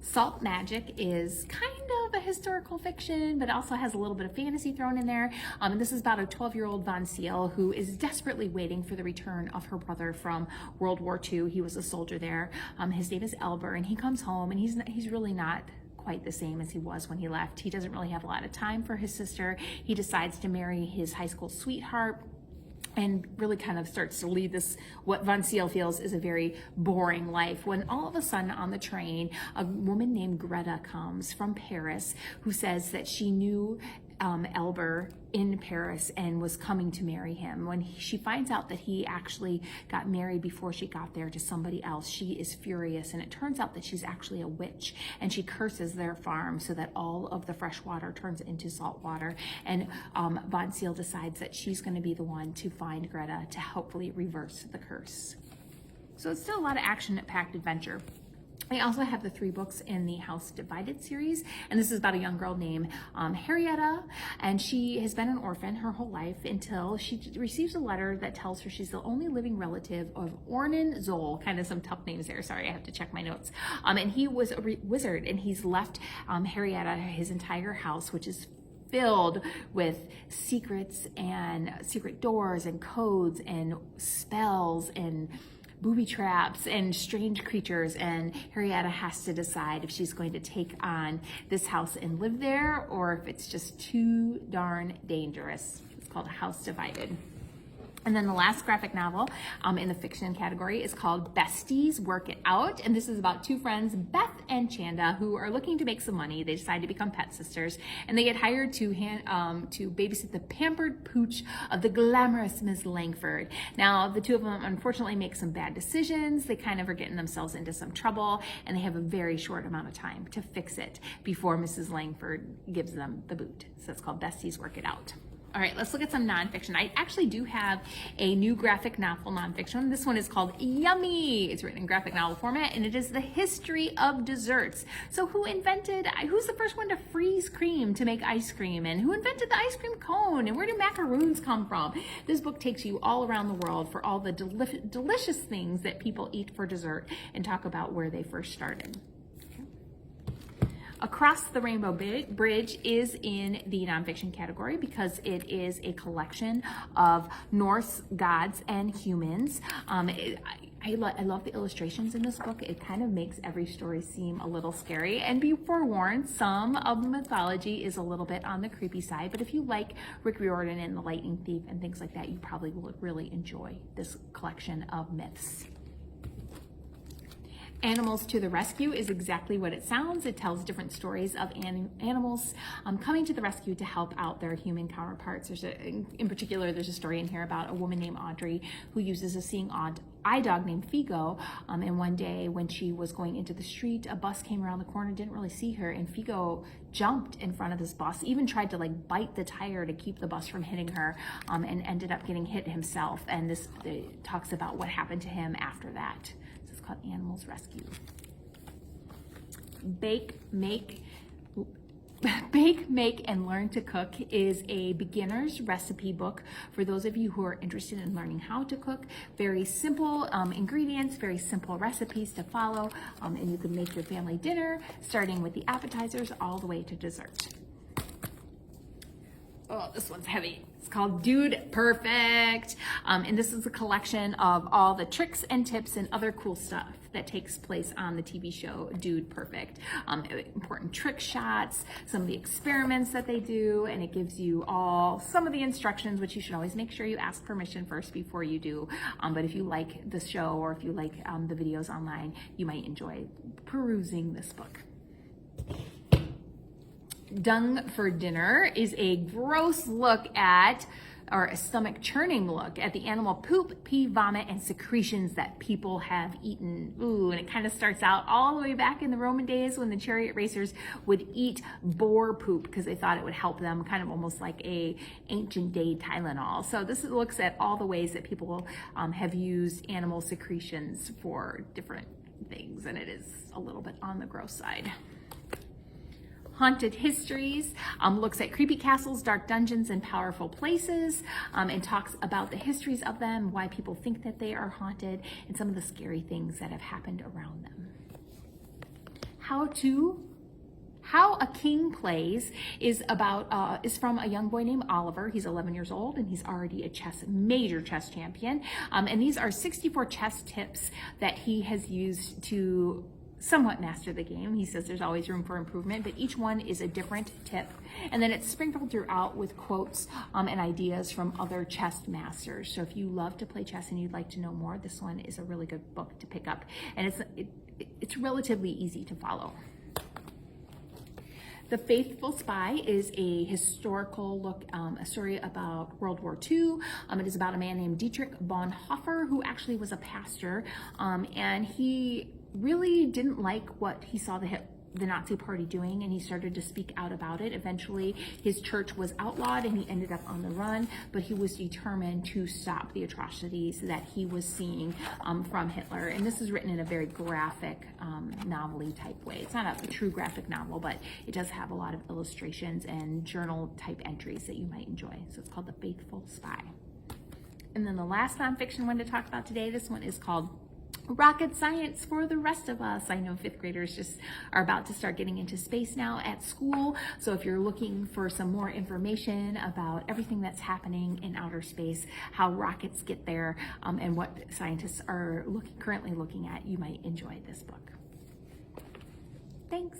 Salt Magic is kind of a historical fiction, but also has a little bit of fantasy thrown in there. And this is about a 12-year-old Von Seal who is desperately waiting for the return of her brother from World War II. He was a soldier there. His name is Elber, and he comes home, and he's really not quite the same as he was when he left. He doesn't really have a lot of time for his sister. He decides to marry his high school sweetheart, and really kind of starts to lead this, what Von Seal feels is a very boring life, when all of a sudden on the train, a woman named Greta comes from Paris who says that she knew Elber in Paris and was coming to marry him. When she finds out that he actually got married before she got there to somebody else, she is furious, and it turns out that she's actually a witch, and she curses their farm so that all of the fresh water turns into salt water. And Von Seal decides that she's going to be the one to find Greta to hopefully reverse the curse. So it's still a lot of action-packed adventure. I also have the 3 books in the House Divided series, and this is about a young girl named Henrietta, and she has been an orphan her whole life until she receives a letter that tells her she's the only living relative of Ornan Zoll, kind of some tough names there, sorry, I have to check my notes, and he was a wizard, and he's left Henrietta his entire house, which is filled with secrets and secret doors and codes and spells and booby traps and strange creatures, and Henrietta has to decide if she's going to take on this house and live there, or if it's just too darn dangerous. It's called House Divided. And then the last graphic novel in the fiction category is called Besties Work It Out. And this is about 2 friends, Beth and Chanda, who are looking to make some money. They decide to become pet sisters, and they get hired to babysit the pampered pooch of the glamorous Miss Langford. Now, the 2 of them unfortunately make some bad decisions. They kind of are getting themselves into some trouble, and they have a very short amount of time to fix it before Mrs. Langford gives them the boot. So it's called Besties Work It Out. All right, let's look at some nonfiction. I actually do have a new graphic novel nonfiction. This one is called Yummy. It's written in graphic novel format, and it is the history of desserts. So who's the first one to freeze cream to make ice cream? And who invented the ice cream cone? And where do macaroons come from? This book takes you all around the world for all the delicious things that people eat for dessert and talk about where they first started. Across the Rainbow Bridge is in the nonfiction category because it is a collection of Norse gods and humans. I love the illustrations in this book. It kind of makes every story seem a little scary. And be forewarned, some of the mythology is a little bit on the creepy side, but if you like Rick Riordan and the Lightning Thief and things like that, you probably will really enjoy this collection of myths. Animals to the Rescue is exactly what it sounds. It tells different stories of animals coming to the rescue to help out their human counterparts. In particular, there's a story in here about a woman named Audrey who uses a seeing eye dog named Figo. And one day when she was going into the street, a bus came around the corner, didn't really see her, and Figo jumped in front of this bus, even tried to bite the tire to keep the bus from hitting her, and ended up getting hit himself. And this talks about what happened to him after that. Called Animals Rescue. Bake, Make, and Learn to Cook is a beginner's recipe book for those of you who are interested in learning how to cook. Very simple ingredients, very simple recipes to follow, and you can make your family dinner, starting with the appetizers all the way to dessert. Oh, this one's heavy. It's called Dude Perfect. And this is a collection of all the tricks and tips and other cool stuff that takes place on the TV show Dude Perfect. Important trick shots, some of the experiments that they do, and it gives you some of the instructions, which you should always make sure you ask permission first before you do. But if you like the show, or if you like the videos online, you might enjoy perusing this book. Dung for Dinner is a gross look at, or a stomach churning look at, the animal poop, pee, vomit, and secretions that people have eaten. Ooh, and it kind of starts out all the way back in the Roman days when the chariot racers would eat boar poop because they thought it would help them, kind of almost like a ancient day Tylenol. So this looks at all the ways that people have used animal secretions for different things, and it is a little bit on the gross side. Haunted Histories looks at creepy castles, dark dungeons, and powerful places, and talks about the histories of them, why people think that they are haunted, and some of the scary things that have happened around them. How a King Plays is from a young boy named Oliver. He's 11 years old and he's already a major chess champion. And these are 64 chess tips that he has used to somewhat master the game. He says there's always room for improvement, but each one is a different tip. And then it's sprinkled throughout with quotes and ideas from other chess masters. So if you love to play chess and you'd like to know more, this one is a really good book to pick up. And it's relatively easy to follow. The Faithful Spy is a historical look, a story about World War II. It is about a man named Dietrich Bonhoeffer, who actually was a pastor, and he really didn't like what he saw the Nazi party doing, and he started to speak out about it. Eventually, his church was outlawed and he ended up on the run, but he was determined to stop the atrocities that he was seeing from Hitler. And this is written in a very graphic, novel-y type way. It's not a true graphic novel, but it does have a lot of illustrations and journal type entries that you might enjoy. So it's called The Faithful Spy. And then the last nonfiction one to talk about today, this one is called Rocket Science for the Rest of Us. I know fifth graders just are about to start getting into space now at school. So if you're looking for some more information about everything that's happening in outer space, how rockets get there, and what scientists are currently looking at, you might enjoy this book. Thanks.